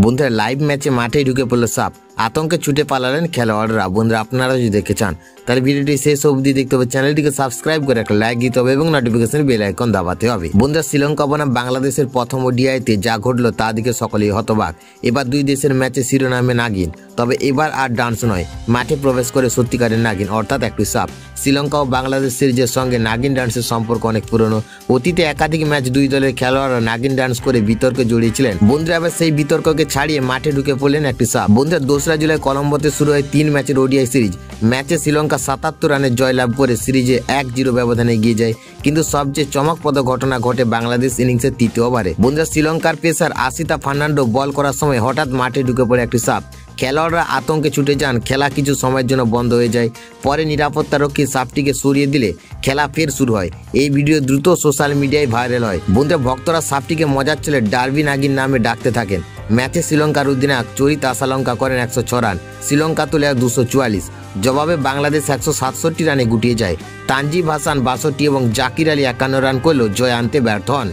বন্ধুরা লাইভ ম্যাচে মাঠে ঢুকে পড়ল সাপ, আতঙ্কে ছুটে পালালেন খেলোয়াড়রা। বন্ধুরা আপনারা যদি দেখতে চান তাহলে ভিডিওটি শেষ অবধি দেখতে হবে, চ্যানেলটিকে সাবস্ক্রাইব করে একটা লাইক দিতে হবে এবং নোটিফিকেশন বেল আইকন দাবাতে হবে। বন্ধুরা শ্রীলঙ্কা বনাম বাংলাদেশের প্রথম ওডিআইতে যা ঘটলো তা দিকে সকলেই হতবাক। এবার দুই দেশের ম্যাচে শিরোনামে নাগিন, তবে এবার আর ডান্স নয়, মাঠে প্রবেশ করে সত্যিকারের নাগিন অর্থাৎ একটি সাপ। শ্রীলঙ্কা ও বাংলাদেশ সিরিজের সঙ্গে নাগিন ডান্সের সম্পর্ক অনেক পুরনো। অতীতে একাধিক ম্যাচ দুই দলের খেলোয়াড়রা নাগিন ডান্স করে বিতর্কে জড়িয়েছিলেন। বন্ধুরা এবার সেই বিতর্ককে ছাড়িয়ে মাঠে ঢুকে পড়লেন একটি সাপ। বন্ধুরা 2রা জুলাই কলম্বোতে শুরু হয় 3 ম্যাচের ওডিআই সিরিজ। ম্যাচে শ্রীলঙ্কা 77 রানের জয়লাভ করে সিরিজে 1-0 ব্যবধানে এগিয়ে যায়। কিন্তু সবচেয়ে চমকপ্রদ ঘটনা ঘটে বাংলাদেশ ইনিংসের 3য় ওভারে। বন্ধুরা শ্রীলঙ্কার পেসার আসিতা ফার্নান্ডো বল করার সময় হঠাৎ মাঠে ঢুকে পড়ে একটি সাপ। খেলোয়াড়রা আতঙ্কে ছুটে যান, খেলা কিছু সময়ের জন্য বন্ধ হয়ে যায়। পরে নিরাপত্তারক্ষী সাপটিকে সরিয়ে দিলে খেলা ফের শুরু হয়। এই ভিডিও দ্রুত সোশ্যাল মিডিয়ায় ভাইরাল হয়। বন্ধুরা ভক্তরা সাপটিকে মজার ছেলে ডার্বি নাগিন নামে ডাকতে থাকেন। ম্যাচে শ্রীলঙ্কার অধিনায়ক চরিত আসালঙ্কা করেন 106 রান, শ্রীলঙ্কা তোলে 244। জবাবে বাংলাদেশ 167 রানে গুটিয়ে যায়। তানজিব হাসান 62 এবং জাকির আলী 51 রান করলেও জয় আনতে ব্যর্থ হন।